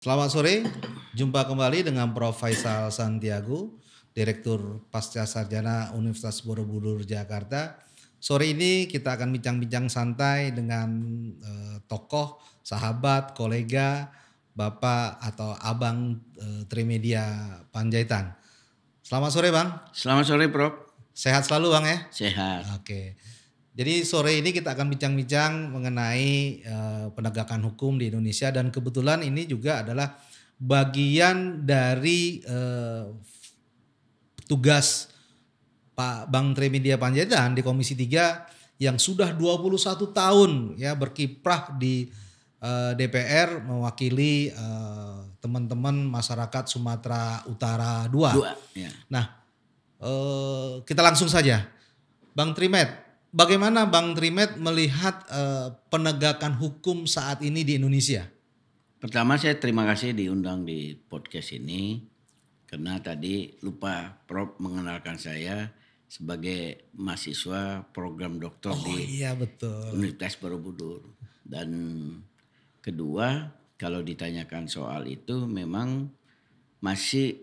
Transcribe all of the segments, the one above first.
Selamat sore, jumpa kembali dengan Prof. Faisal Santiago, Direktur Pasca Sarjana Universitas Borobudur Jakarta. Sore ini kita akan bincang-bincang santai dengan tokoh, sahabat, kolega, Bapak atau Abang Trimedia Panjaitan. Selamat sore Bang. Selamat sore Prof. Sehat selalu Bang ya? Sehat. Oke. Jadi sore ini kita akan bincang-bincang mengenai penegakan hukum di Indonesia, dan kebetulan ini juga adalah bagian dari tugas Pak Bang Trimedia Panjaitan di Komisi 3 yang sudah 21 tahun ya berkiprah di DPR mewakili teman-teman masyarakat Sumatera Utara 2. Ya. Nah, kita langsung saja. Bang Trimet, bagaimana Bang Trimet melihat penegakan hukum saat ini di Indonesia? Pertama saya terima kasih diundang di podcast ini. Karena tadi lupa Prof mengenalkan saya sebagai mahasiswa program doktor betul. Universitas Borobudur. Dan kedua, kalau ditanyakan soal itu memang masih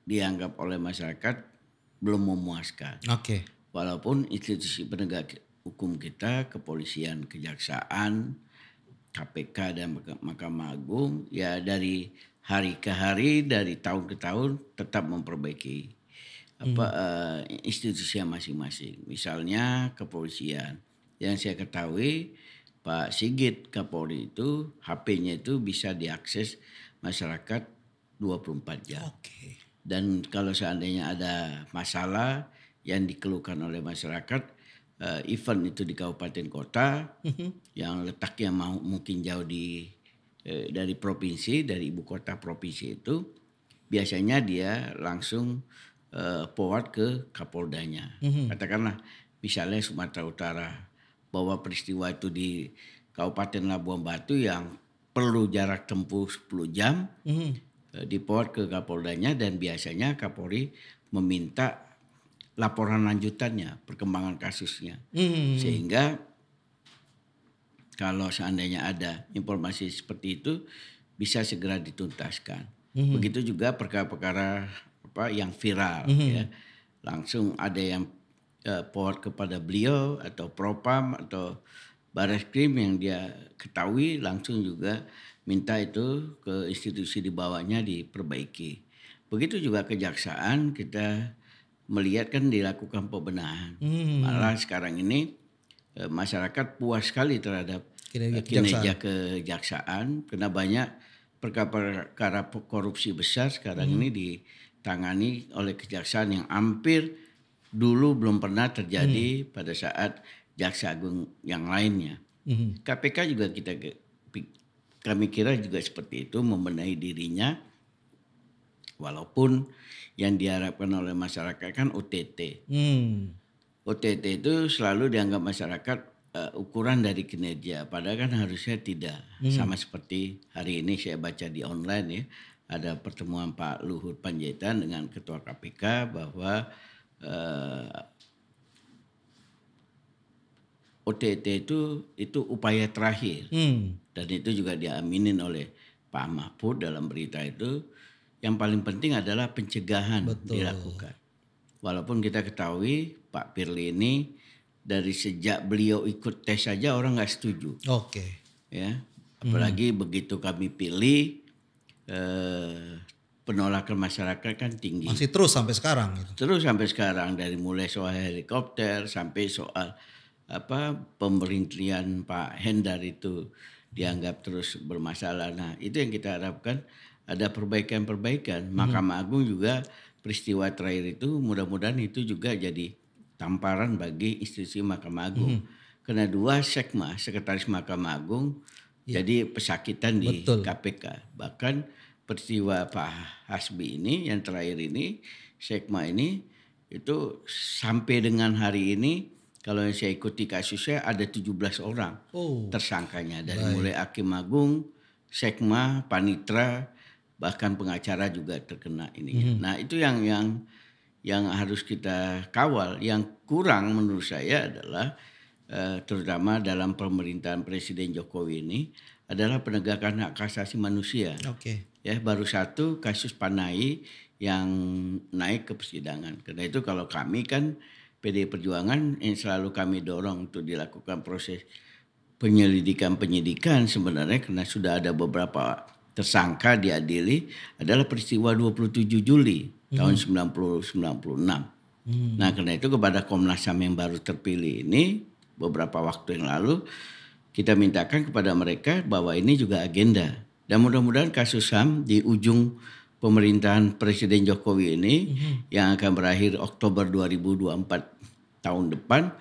dianggap oleh masyarakat belum memuaskan. Oke. Walaupun institusi penegak hukum kita, kepolisian, kejaksaan, KPK dan Mahkamah Agung ya dari hari ke hari, dari tahun ke tahun tetap memperbaiki institusi masing-masing. Misalnya kepolisian, yang saya ketahui Pak Sigit Kapolri itu HP-nya itu bisa diakses masyarakat 24 jam. Oke. Dan kalau seandainya ada masalah yang dikeluhkan oleh masyarakat, event itu di kabupaten kota yang letaknya mungkin jauh dari provinsi, dari ibu kota provinsi itu, biasanya dia langsung forward ke Kapoldanya. Katakanlah misalnya Sumatera Utara, bahwa peristiwa itu di Kabupaten Labuan Batu yang perlu jarak tempuh 10 jam, di forward ke Kapoldanya, dan biasanya Kapolri meminta laporan lanjutannya, perkembangan kasusnya. Sehingga kalau seandainya ada informasi seperti itu bisa segera dituntaskan. Begitu juga perkara-perkara yang viral ya. Langsung ada yang forward kepada beliau atau Propam atau Barreskrim yang dia ketahui, langsung juga minta itu ke institusi di bawahnya diperbaiki. Begitu juga kejaksaan, kita melihat kan dilakukan pembenahan. Malah sekarang ini masyarakat puas sekali terhadap kinerja kejaksaan, karena banyak perkara korupsi besar sekarang ini ditangani oleh kejaksaan yang hampir dulu belum pernah terjadi pada saat jaksa agung yang lainnya. KPK juga kami kira juga seperti itu, membenahi dirinya, walaupun yang diharapkan oleh masyarakat kan OTT. OTT itu selalu dianggap masyarakat ukuran dari kinerja, padahal kan harusnya tidak. Sama seperti hari ini saya baca di online ya, ada pertemuan Pak Luhut Panjaitan dengan Ketua KPK bahwa OTT itu upaya terakhir, dan itu juga diaminin oleh Pak Mahfud dalam berita itu. Yang paling penting adalah pencegahan dilakukan. Walaupun kita ketahui Pak Firly ini dari sejak beliau ikut tes saja orang nggak setuju. Oke. Ya, apalagi begitu kami pilih, penolakan masyarakat kan tinggi. Masih terus sampai sekarang. Terus sampai sekarang, dari mulai soal helikopter sampai soal pemberhentian Pak Hendar itu dianggap terus bermasalah. Nah, itu yang kita harapkan ada perbaikan-perbaikan. Mahkamah Agung juga peristiwa terakhir itu mudah-mudahan itu juga jadi tamparan bagi institusi Mahkamah Agung. Karena dua sekma, sekretaris Mahkamah Agung jadi pesakitan di KPK. Bahkan peristiwa Pak Hasbi ini yang terakhir ini, sekma ini itu sampai dengan hari ini, kalau yang saya ikuti kasusnya ada 17 orang tersangkanya. Dari mulai Hakim Agung, sekma, panitra, bahkan pengacara juga terkena ini. Nah, itu yang harus kita kawal. Yang kurang menurut saya adalah terutama dalam pemerintahan Presiden Jokowi ini adalah penegakan hak asasi manusia. ya baru satu kasus Panai yang naik ke persidangan. Karena itu kalau kami kan PDI Perjuangan yang selalu kami dorong untuk dilakukan proses penyidikan sebenarnya karena sudah ada beberapa tersangka diadili adalah peristiwa 27 Juli tahun 96. Nah, karena itu kepada Komnas HAM yang baru terpilih ini beberapa waktu yang lalu kita mintakan kepada mereka bahwa ini juga agenda. Dan mudah-mudahan kasus HAM di ujung pemerintahan Presiden Jokowi ini yang akan berakhir Oktober 2024 tahun depan,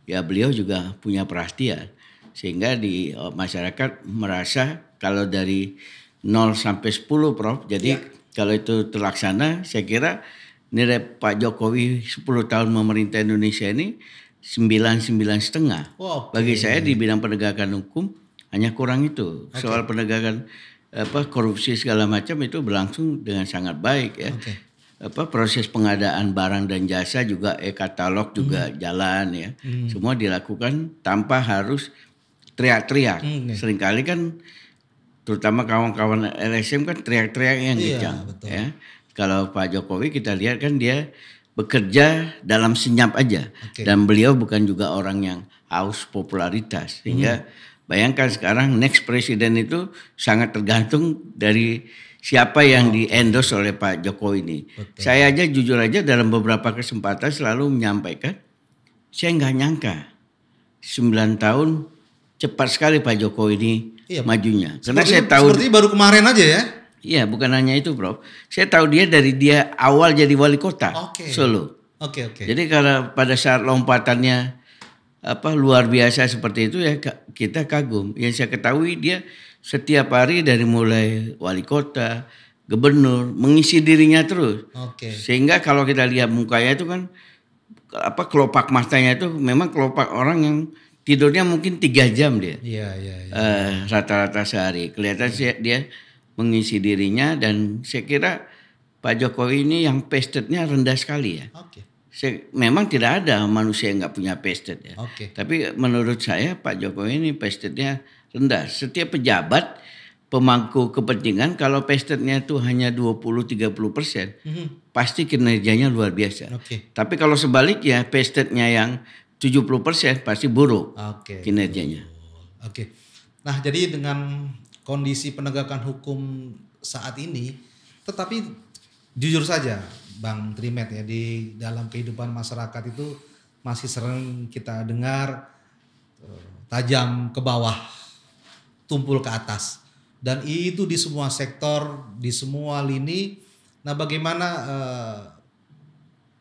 ya beliau juga punya perhatian. Sehingga di masyarakat merasa kalau dari 0 sampai 10 Prof, jadi kalau itu terlaksana saya kira nilai Pak Jokowi 10 tahun memerintah Indonesia ini 9,5. Bagi saya di bidang penegakan hukum hanya kurang itu. Soal penegakan korupsi segala macam itu berlangsung dengan sangat baik ya. Proses pengadaan barang dan jasa juga katalog juga jalan ya. Semua dilakukan tanpa harus teriak-teriak. Seringkali kan terutama kawan-kawan LSM kan teriak-teriak yang kencang ya. Kalau Pak Jokowi kita lihat kan dia bekerja dalam senyap aja. Dan beliau bukan juga orang yang haus popularitas. Sehingga bayangkan sekarang next presiden itu sangat tergantung dari siapa yang di-endorse oleh Pak Jokowi ini. Saya aja jujur aja dalam beberapa kesempatan selalu menyampaikan, saya nggak nyangka 9 tahun cepat sekali Pak Jokowi ini majunya. Karena saya tahu seperti baru kemarin aja ya. Iya, bukan hanya itu, Prof. Saya tahu dia dari dia awal jadi wali kota Solo. Jadi kalau pada saat lompatannya luar biasa seperti itu ya kita kagum. Yang saya ketahui dia setiap hari dari mulai wali kota, gubernur mengisi dirinya terus. Sehingga kalau kita lihat mukanya itu kan kelopak matanya itu memang kelopak orang yang tidurnya mungkin 3 jam dia. Rata-rata sehari. Kelihatan dia mengisi dirinya dan saya kira Pak Jokowi ini yang pasted-nya rendah sekali ya. Memang tidak ada manusia yang nggak punya pasted ya. Tapi menurut saya Pak Jokowi ini pasted-nya rendah. Setiap pejabat pemangku kepentingan kalau pasted-nya itu hanya 20-30%, pasti kinerjanya luar biasa. Tapi kalau sebaliknya pasted-nya yang 70% pasti buruk kinerjanya. Nah, jadi dengan kondisi penegakan hukum saat ini, tetapi jujur saja Bang Trimet ya, di dalam kehidupan masyarakat itu masih sering kita dengar tajam ke bawah, tumpul ke atas. Dan itu di semua sektor, di semua lini. Nah, bagaimana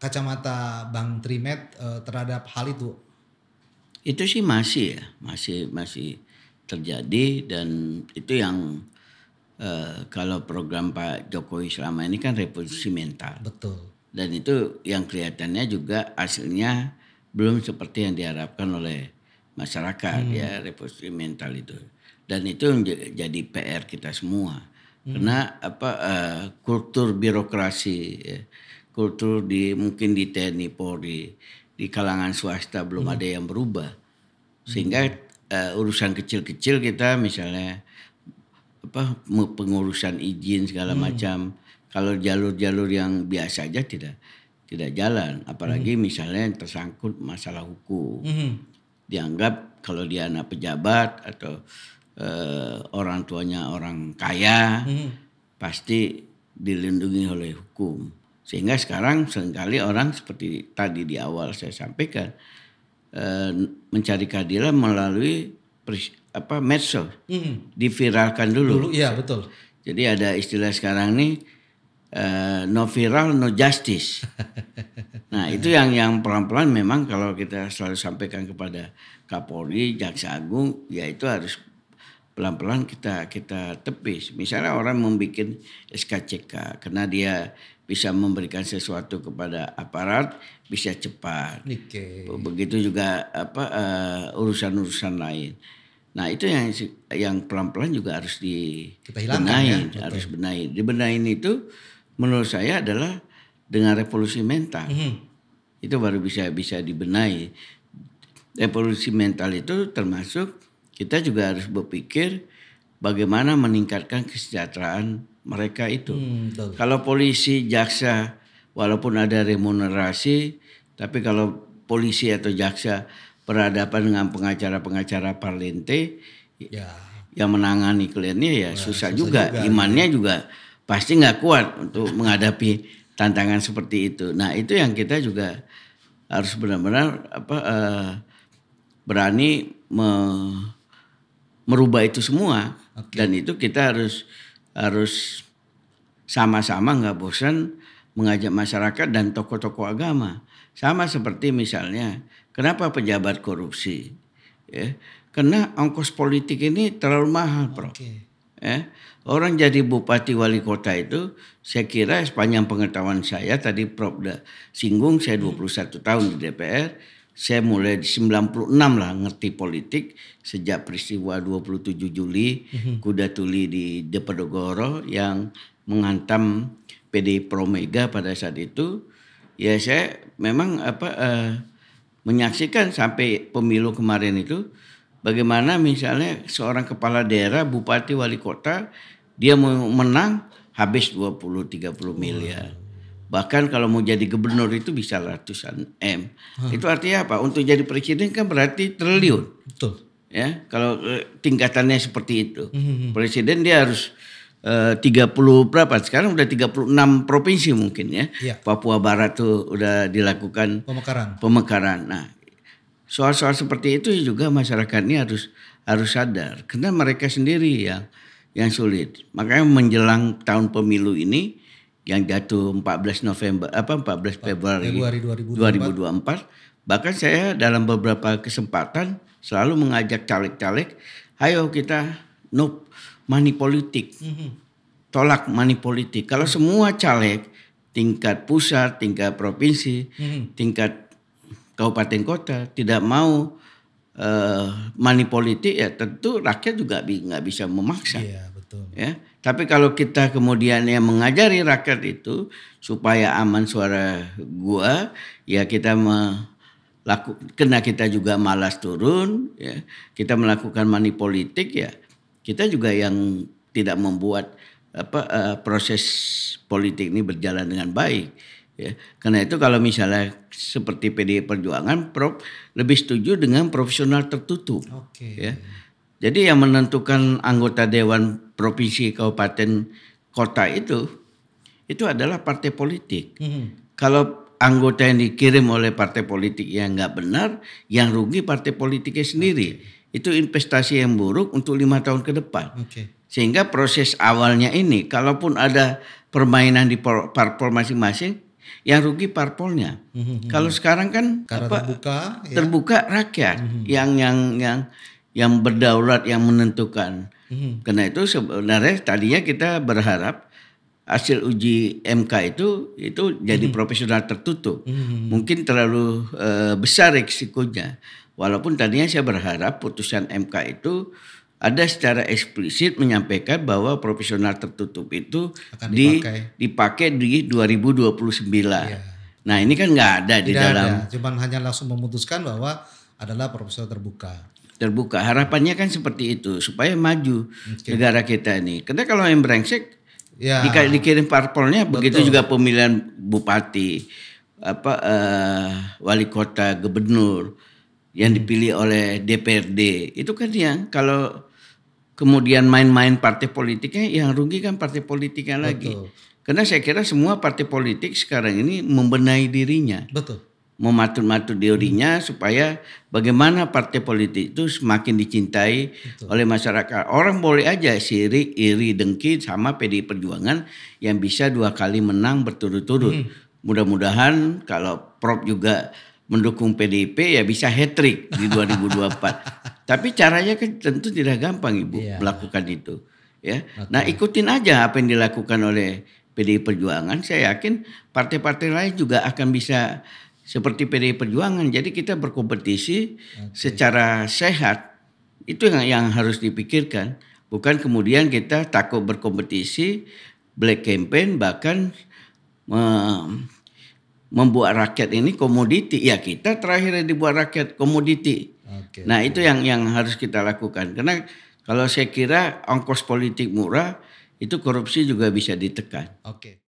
kacamata Bang Trimet terhadap hal itu? Itu sih masih terjadi dan itu yang kalau program Pak Jokowi selama ini kan revolusi mental. Dan itu yang kelihatannya juga hasilnya belum seperti yang diharapkan oleh masyarakat ya, revolusi mental itu. Dan itu jadi PR kita semua. Karena kultur birokrasi ya, kultur mungkin di TNI Polri, di kalangan swasta belum ada yang berubah. Sehingga urusan kecil-kecil kita misalnya pengurusan izin segala macam, kalau jalur-jalur yang biasa aja tidak jalan, apalagi misalnya yang tersangkut masalah hukum. Dianggap kalau dia anak pejabat atau orang tuanya orang kaya pasti dilindungi oleh hukum. Sehingga sekarang seringkali orang seperti tadi di awal saya sampaikan mencari keadilan melalui medsos, diviralkan dulu. Iya betul. Jadi ada istilah sekarang nih no viral no justice. Nah itu yang pelan-pelan memang kalau kita selalu sampaikan kepada Kapolri, Jaksa Agung, ya itu harus pelan-pelan kita tepis. Misalnya orang membuat SKCK karena dia bisa memberikan sesuatu kepada aparat bisa cepat. Begitu juga urusan-urusan lain. Nah itu yang pelan-pelan juga harus dibenahin, harus benahin. Dibenahin itu menurut saya adalah dengan revolusi mental. Itu baru bisa dibenahi. Revolusi mental itu termasuk kita juga harus berpikir bagaimana meningkatkan kesejahteraan mereka itu. Betul. Kalau polisi, jaksa, walaupun ada remunerasi, tapi kalau polisi atau jaksa berhadapan dengan pengacara-pengacara parlente, Ya. yang menangani kliennya ya susah juga. Imannya juga pasti nggak kuat untuk menghadapi tantangan seperti itu. Nah itu yang kita juga harus benar-benar berani merubah itu semua. Dan itu kita harus sama-sama nggak bosan mengajak masyarakat dan tokoh-tokoh agama. Sama seperti misalnya kenapa pejabat korupsi? Ya, karena ongkos politik ini terlalu mahal, Prof. Ya, orang jadi bupati wali kota itu saya kira sepanjang pengetahuan saya tadi Prof udah singgung, saya 21 tahun di DPR. Saya mulai di 96 lah ngerti politik sejak peristiwa 27 Juli kuda tuli di Diponegoro yang menghantam PD Pro Mega pada saat itu. Ya saya memang menyaksikan sampai pemilu kemarin itu bagaimana misalnya seorang kepala daerah, bupati, wali kota dia mau menang habis 20-30 miliar. Bahkan kalau mau jadi gubernur itu bisa ratusan M. Itu artinya apa? Untuk jadi presiden kan berarti triliun. Betul. Ya, kalau tingkatannya seperti itu. Presiden dia harus 30 berapa? Sekarang udah 36 provinsi mungkin ya. Papua Barat tuh udah dilakukan pemekaran. Nah, soal-soal seperti itu juga masyarakat ini harus sadar karena mereka sendiri yang sulit. Makanya menjelang tahun pemilu ini yang jatuh 14 Februari 2024, bahkan saya dalam beberapa kesempatan selalu mengajak caleg-caleg, ayo kita no money politik. Tolak money politik. Kalau semua caleg tingkat pusat, tingkat provinsi, tingkat kabupaten kota tidak mau money politik, ya tentu rakyat juga nggak bisa memaksa. Iya, betul. Ya, tapi kalau kita kemudian yang mengajari rakyat itu supaya aman suara gua, ya kita karena kita juga malas turun, ya kita melakukan money politik, ya kita juga yang tidak membuat proses politik ini berjalan dengan baik. Ya, karena itu kalau misalnya seperti PDI Perjuangan, Prof lebih setuju dengan profesional tertutup. Ya. Jadi yang menentukan anggota dewan provinsi, kabupaten, kota itu adalah partai politik. Kalau anggota yang dikirim oleh partai politik yang nggak benar, yang rugi partai politiknya sendiri. Itu investasi yang buruk untuk 5 tahun ke depan. Sehingga proses awalnya ini, kalaupun ada permainan di parpol masing-masing, yang rugi parpolnya. Kalau sekarang kan terbuka rakyat yang berdaulat, yang menentukan. Karena itu sebenarnya tadinya kita berharap hasil uji MK itu jadi profesional tertutup. Mungkin terlalu besar risikonya. Walaupun tadinya saya berharap putusan MK itu ada secara eksplisit menyampaikan bahwa profesional tertutup itu dipakai di 2029. Nah ini kan nggak ada di dalam. Cuman hanya langsung memutuskan bahwa adalah profesional terbuka. Harapannya kan seperti itu supaya maju negara kita ini. Karena kalau yang brengsek dikirim parpolnya, begitu juga pemilihan bupati, wali kota, gubernur yang dipilih oleh DPRD. Itu kan yang kalau kemudian main-main partai politiknya, yang rugi kan partai politiknya lagi. Karena saya kira semua partai politik sekarang ini membenahi dirinya. Mematur-matur dirinya supaya bagaimana partai politik itu semakin dicintai oleh masyarakat. Orang boleh aja sirik, iri, dengki sama PDI Perjuangan yang bisa 2 kali menang berturut-turut. Mudah-mudahan kalau Prof juga mendukung PDIP ya bisa hat-trick di 2024. Tapi caranya kan tentu tidak gampang Ibu melakukan itu. Ya. Nah ikutin aja apa yang dilakukan oleh PDI Perjuangan. Saya yakin partai-partai lain juga akan bisa seperti PDI Perjuangan. Jadi kita berkompetisi secara sehat. Itu yang harus dipikirkan. Bukan kemudian kita takut berkompetisi, black campaign, bahkan membuat rakyat ini komoditi. Ya kita terakhir dibuat rakyat komoditi. Nah itu yang harus kita lakukan. Karena kalau saya kira ongkos politik murah itu korupsi juga bisa ditekan. Oke.